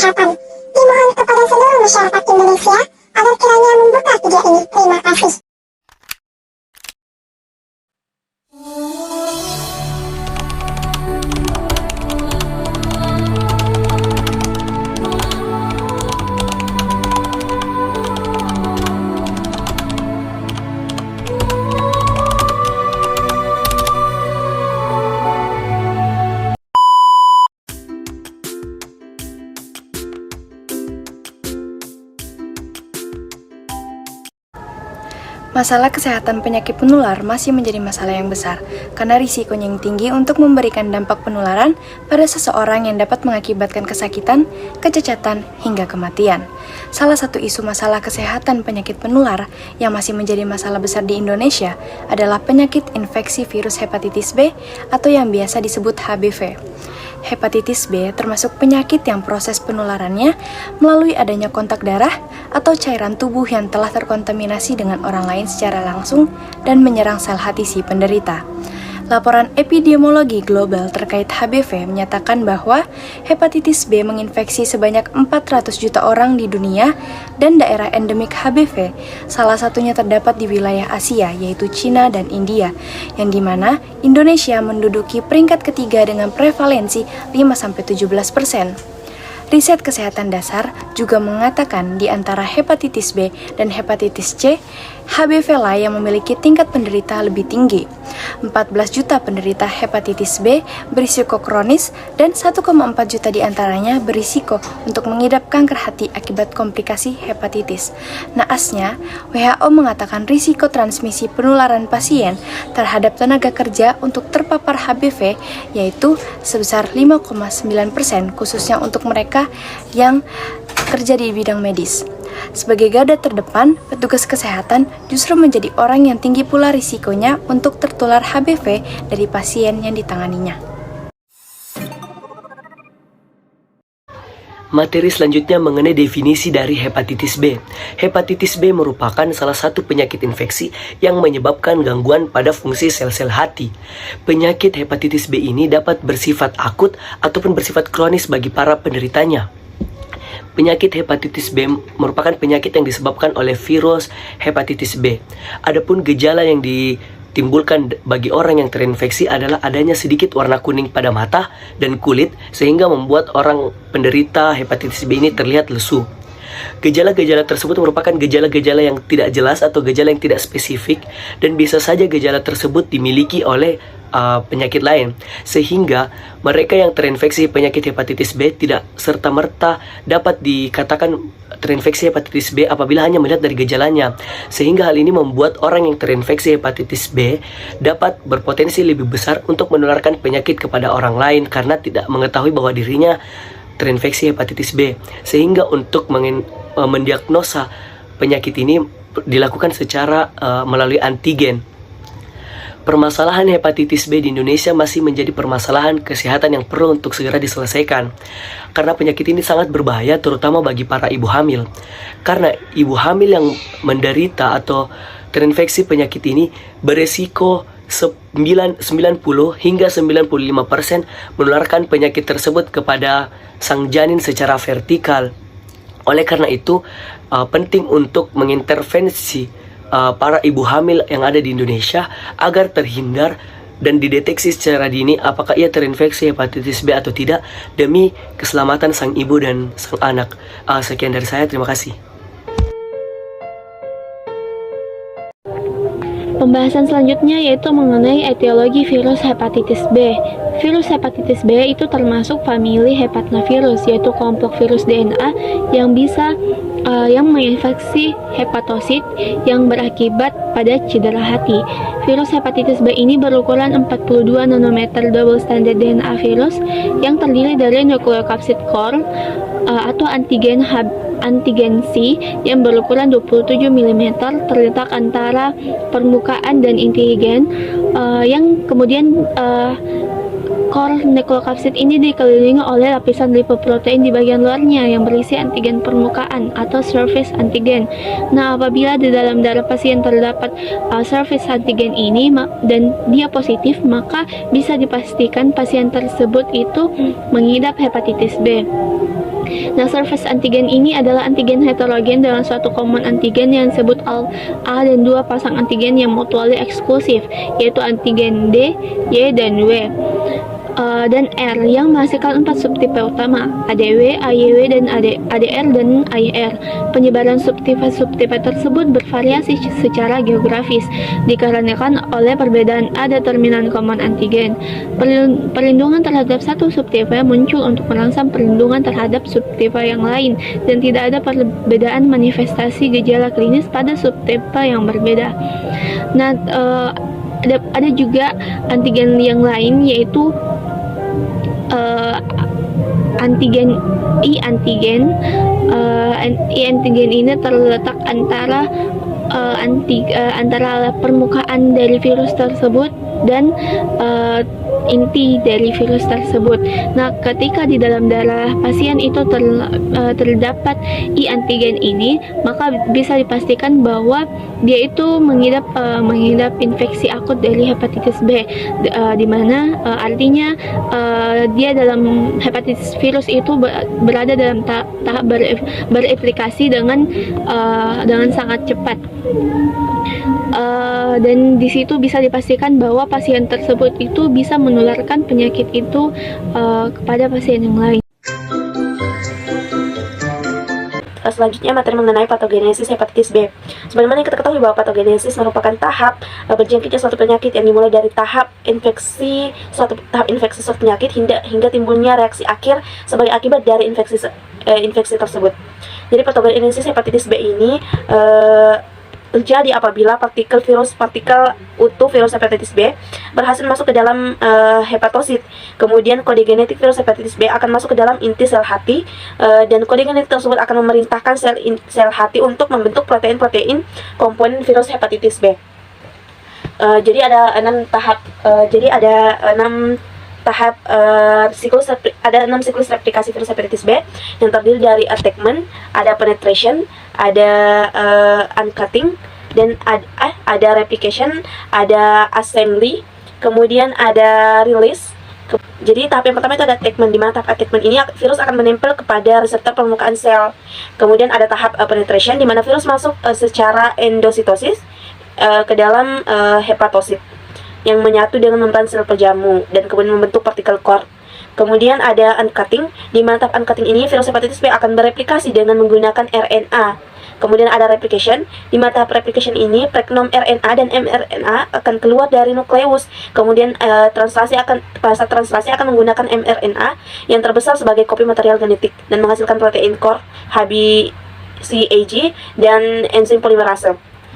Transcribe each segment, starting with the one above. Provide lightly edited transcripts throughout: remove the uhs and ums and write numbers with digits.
kesehatan. Dimohon kepada seluruh masyarakat Indonesia agar kiranya membuka video ini. Terima kasih. Masalah kesehatan penyakit penular masih menjadi masalah yang besar karena risikonya yang tinggi untuk memberikan dampak penularan pada seseorang yang dapat mengakibatkan kesakitan, kecacatan, hingga kematian. Salah satu isu masalah kesehatan penyakit penular yang masih menjadi masalah besar di Indonesia adalah penyakit infeksi virus hepatitis B atau yang biasa disebut HBV. Hepatitis B termasuk penyakit yang proses penularannya melalui adanya kontak darah atau cairan tubuh yang telah terkontaminasi dengan orang lain secara langsung dan menyerang sel hati si penderita. Laporan epidemiologi global terkait HBV menyatakan bahwa hepatitis B menginfeksi sebanyak 400 juta orang di dunia dan daerah endemik HBV salah satunya terdapat di wilayah Asia yaitu Cina dan India, yang dimana Indonesia menduduki peringkat ketiga dengan prevalensi 5-17%. Riset kesehatan dasar juga mengatakan di antara hepatitis B dan hepatitis C, HBV lah yang memiliki tingkat penderita lebih tinggi. 14 juta penderita hepatitis B berisiko kronis dan 1,4 juta diantaranya berisiko untuk mengidap kanker hati akibat komplikasi hepatitis. Naasnya, WHO mengatakan risiko transmisi penularan pasien terhadap tenaga kerja untuk terpapar HBV yaitu sebesar 5,9% khususnya untuk mereka yang kerja di bidang medis. Sebagai garda terdepan, petugas kesehatan justru menjadi orang yang tinggi pula risikonya untuk tertular HBV dari pasien yang ditanganinya. Materi selanjutnya mengenai definisi dari hepatitis B. Hepatitis B merupakan salah satu penyakit infeksi yang menyebabkan gangguan pada fungsi sel-sel hati. Penyakit hepatitis B ini dapat bersifat akut ataupun bersifat kronis bagi para penderitanya. Penyakit hepatitis B merupakan penyakit yang disebabkan oleh virus hepatitis B. Adapun gejala yang ditimbulkan bagi orang yang terinfeksi adalah adanya sedikit warna kuning pada mata dan kulit sehingga membuat orang penderita hepatitis B ini terlihat lesu. Gejala-gejala tersebut merupakan gejala-gejala yang tidak jelas atau gejala yang tidak spesifik dan bisa saja gejala tersebut dimiliki oleh penyakit lain, sehingga mereka yang terinfeksi penyakit hepatitis B tidak serta-merta dapat dikatakan terinfeksi hepatitis B apabila hanya melihat dari gejalanya, sehingga hal ini membuat orang yang terinfeksi hepatitis B dapat berpotensi lebih besar untuk menularkan penyakit kepada orang lain karena tidak mengetahui bahwa dirinya terinfeksi hepatitis B, sehingga untuk mendiagnosa penyakit ini dilakukan secara melalui antigen. Permasalahan hepatitis B di Indonesia masih menjadi permasalahan kesehatan yang perlu untuk segera diselesaikan. Karena penyakit ini sangat berbahaya terutama bagi para ibu hamil. Karena ibu hamil yang menderita atau terinfeksi penyakit ini beresiko 90 hingga 95% menularkan penyakit tersebut kepada sang janin secara vertikal. Oleh karena itu, penting untuk mengintervensi para ibu hamil yang ada di Indonesia agar terhindar dan dideteksi secara dini apakah ia terinfeksi hepatitis B atau tidak demi keselamatan sang ibu dan sang anak. Sekian dari saya, terima kasih. Pembahasan selanjutnya yaitu mengenai etiologi virus hepatitis B. Virus hepatitis B itu termasuk famili hepatnavirus, yaitu kelompok virus DNA yang yang menginfeksi hepatosit yang berakibat pada cedera hati. Virus hepatitis B ini berukuran 42 nanometer double stranded DNA virus yang terdiri dari nukleokapsid core atau antigen C yang berukuran 27 mm terletak antara permukaan dan inti gen yang kemudian core nukleokapsid ini dikelilingi oleh lapisan lipoprotein di bagian luarnya yang berisi antigen permukaan atau surface antigen. Nah, apabila di dalam darah pasien terdapat surface antigen ini dan dia positif, maka bisa dipastikan pasien tersebut itu mengidap hepatitis B. Nah, surface antigen ini adalah antigen heterogen dengan suatu common antigen yang disebut A dan dua pasang antigen yang mutually eksklusif, yaitu antigen D, Y, dan W. Dan R yang menghasilkan 4 subtipe utama, ADW, AYW, dan ADR dan AYR. Penyebaran subtipe tersebut bervariasi secara geografis dikarenakan oleh perbedaan A determinan common antigen. Perlindungan terhadap satu subtipe muncul untuk merangsang perlindungan terhadap subtipe yang lain, dan tidak ada perbedaan manifestasi gejala klinis pada subtipe yang berbeda. Nah, ada juga antigen yang lain, yaitu antigen I antigen. I antigen ini terletak antara antara permukaan dari virus tersebut dan inti dari virus tersebut. Nah, ketika di dalam darah pasien itu terdapat I antigen ini, maka bisa dipastikan bahwa dia itu mengidap infeksi akut dari hepatitis B, di mana artinya dia dalam hepatitis virus itu berada dalam tahap bereplikasi dengan sangat cepat. Dan di situ bisa dipastikan bahwa pasien tersebut itu bisa menularkan penyakit itu kepada pasien yang lain. Selanjutnya materi mengenai patogenesis hepatitis B. Sebagaimana yang kita ketahui bahwa patogenesis merupakan tahap berjangkitnya suatu penyakit yang dimulai dari tahap infeksi suatu penyakit hingga timbulnya reaksi akhir sebagai akibat dari infeksi tersebut. Jadi patogenesis hepatitis B ini terjadi apabila partikel utuh virus hepatitis B berhasil masuk ke dalam hepatosit. Kemudian kode genetik virus hepatitis B akan masuk ke dalam inti sel hati, dan kode genetik tersebut akan memerintahkan sel hati untuk membentuk protein-protein komponen virus hepatitis B. Jadi ada 6 tahap. Ada 6 siklus replikasi virus hepatitis B yang terdiri dari attackment, ada penetration, ada uncutting, dan ada replication, ada assembly, kemudian ada release. Jadi tahap yang pertama itu ada attackment, di mana tahap attackment ini virus akan menempel kepada reseptor permukaan sel. Kemudian ada tahap penetration, di mana virus masuk secara endositosis ke dalam hepatosit yang menyatu dengan membran sel penjamu dan kemudian membentuk partikel core. Kemudian ada uncutting, di mana tahap uncutting ini virus hepatitis B akan bereplikasi dengan menggunakan RNA. Kemudian ada replication, di mana tahap replication ini preknom RNA dan mRNA akan keluar dari nukleus. Kemudian pada translasi akan menggunakan mRNA yang terbesar sebagai kopi material genetik dan menghasilkan protein core, HBCAG, dan enzim polimerase.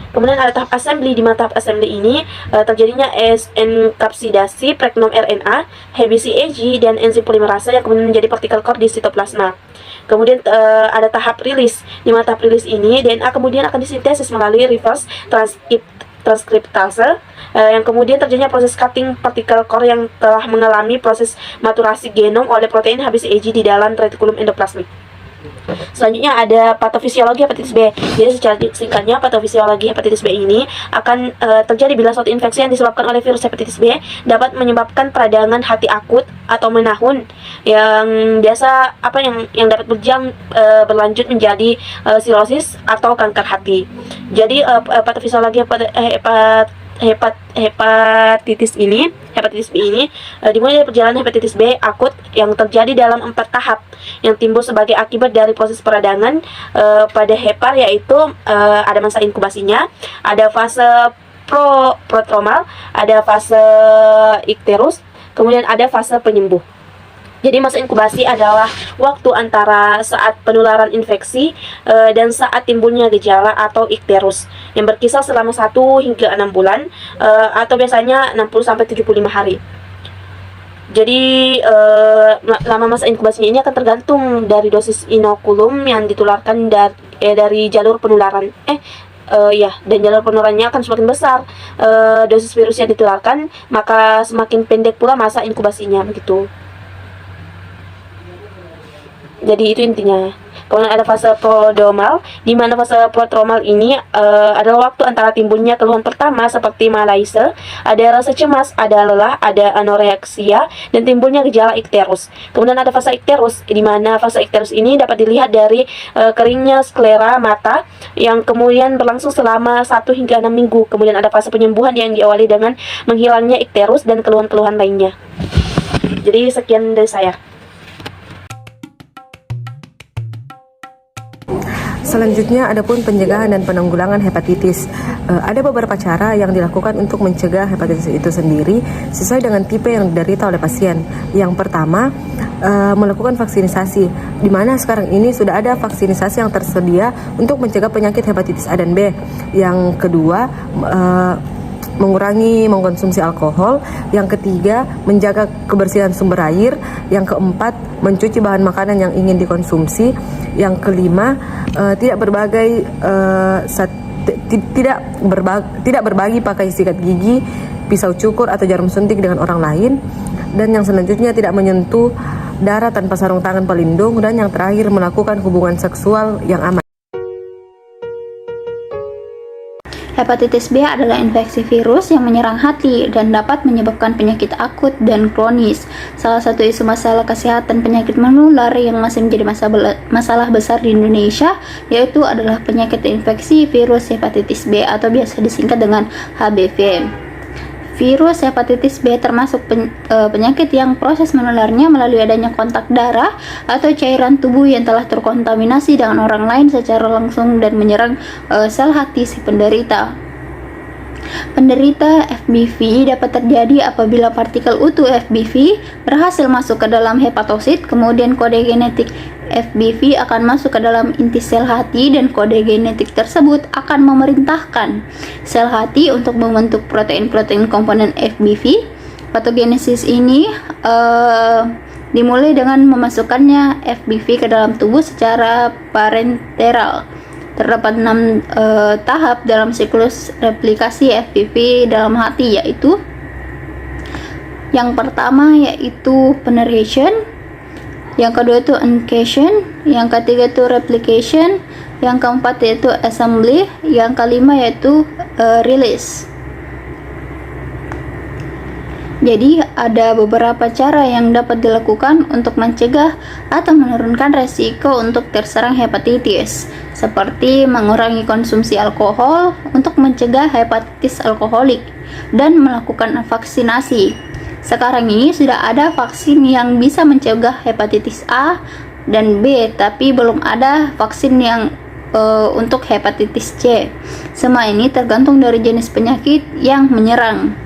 Kemudian ada tahap assembly, di mana tahap assembly ini terjadinya enkapsidasi preknom RNA, HBCAG, dan enzim polimerase yang kemudian menjadi partikel core di sitoplasma. Kemudian ada tahap release, di mana tahap release ini DNA kemudian akan disintesis melalui reverse transkriptase, yang kemudian terjadinya proses cutting partikel core yang telah mengalami proses maturasi genom oleh protein HBCAG di dalam retikulum endoplasmik. Selanjutnya ada patofisiologi hepatitis B. Jadi secara singkatnya, patofisiologi hepatitis B ini akan terjadi bila suatu infeksi yang disebabkan oleh virus hepatitis B dapat menyebabkan peradangan hati akut atau menahun yang biasa yang dapat berlanjut menjadi sirosis atau kanker hati. Jadi patofisiologi hepatitis B ini dimulai dari perjalanan hepatitis B akut yang terjadi dalam 4 tahap yang timbul sebagai akibat dari proses peradangan pada hepar, yaitu ada masa inkubasinya, ada fase prodromal, ada fase ikterus, kemudian ada fase penyembuh. Jadi masa inkubasi adalah waktu antara saat penularan infeksi dan saat timbulnya gejala atau ikterus yang berkisar selama 1 hingga 6 bulan atau biasanya 60-75 hari. Jadi lama masa inkubasinya ini akan tergantung dari dosis inokulum yang ditularkan dari jalur penularan. Dan jalur penularannya akan semakin besar dosis virus yang ditularkan, maka semakin pendek pula masa inkubasinya begitu. Jadi itu intinya. Kemudian ada fase prodromal, di mana fase prodromal ini adalah waktu antara timbulnya keluhan pertama seperti malaise, ada rasa cemas, ada lelah, ada anoreksia, dan timbulnya gejala ikterus. Kemudian ada fase ikterus, di mana fase ikterus ini dapat dilihat dari keringnya sklera mata yang kemudian berlangsung selama 1 hingga 6 minggu. Kemudian ada fase penyembuhan yang diawali dengan menghilangnya ikterus dan keluhan-keluhan lainnya. Jadi sekian dari saya. Selanjutnya, adapun pencegahan dan penanggulangan hepatitis. Ada beberapa cara yang dilakukan untuk mencegah hepatitis itu sendiri sesuai dengan tipe yang diderita oleh pasien. Yang pertama, melakukan vaksinasi, di mana sekarang ini sudah ada vaksinasi yang tersedia untuk mencegah penyakit hepatitis A dan B. Yang kedua, mengurangi mengkonsumsi alkohol. Yang ketiga, menjaga kebersihan sumber air. Yang keempat, mencuci bahan makanan yang ingin dikonsumsi. Yang kelima, tidak berbagi pakai sikat gigi, pisau cukur atau jarum suntik dengan orang lain. Dan yang selanjutnya, tidak menyentuh darah tanpa sarung tangan pelindung. Dan yang terakhir, melakukan hubungan seksual yang aman. Hepatitis B adalah infeksi virus yang menyerang hati dan dapat menyebabkan penyakit akut dan kronis. Salah satu isu masalah kesehatan penyakit menular yang masih menjadi masalah besar di Indonesia yaitu adalah penyakit infeksi virus hepatitis B atau biasa disingkat dengan HBV. Virus hepatitis B termasuk penyakit yang proses menularnya melalui adanya kontak darah atau cairan tubuh yang telah terkontaminasi dengan orang lain secara langsung dan menyerang sel hati si penderita. Penderita FBV dapat terjadi apabila partikel utuh FBV berhasil masuk ke dalam hepatosit, kemudian kode genetik FBV akan masuk ke dalam inti sel hati dan kode genetik tersebut akan memerintahkan sel hati untuk membentuk protein-protein komponen FBV. Patogenesis ini dimulai dengan memasukkannya FBV ke dalam tubuh secara parenteral. Terdapat 6 tahap dalam siklus replikasi FBV dalam hati, yaitu yang pertama yaitu penetration, yang kedua itu incation, yang ketiga itu replication, yang keempat yaitu assembly, yang kelima yaitu release. Jadi ada beberapa cara yang dapat dilakukan untuk mencegah atau menurunkan resiko untuk terserang hepatitis, seperti mengurangi konsumsi alkohol untuk mencegah hepatitis alkoholik dan melakukan vaksinasi. Sekarang ini sudah ada vaksin yang bisa mencegah hepatitis A dan B, tapi belum ada vaksin yang untuk hepatitis C. Semua ini tergantung dari jenis penyakit yang menyerang.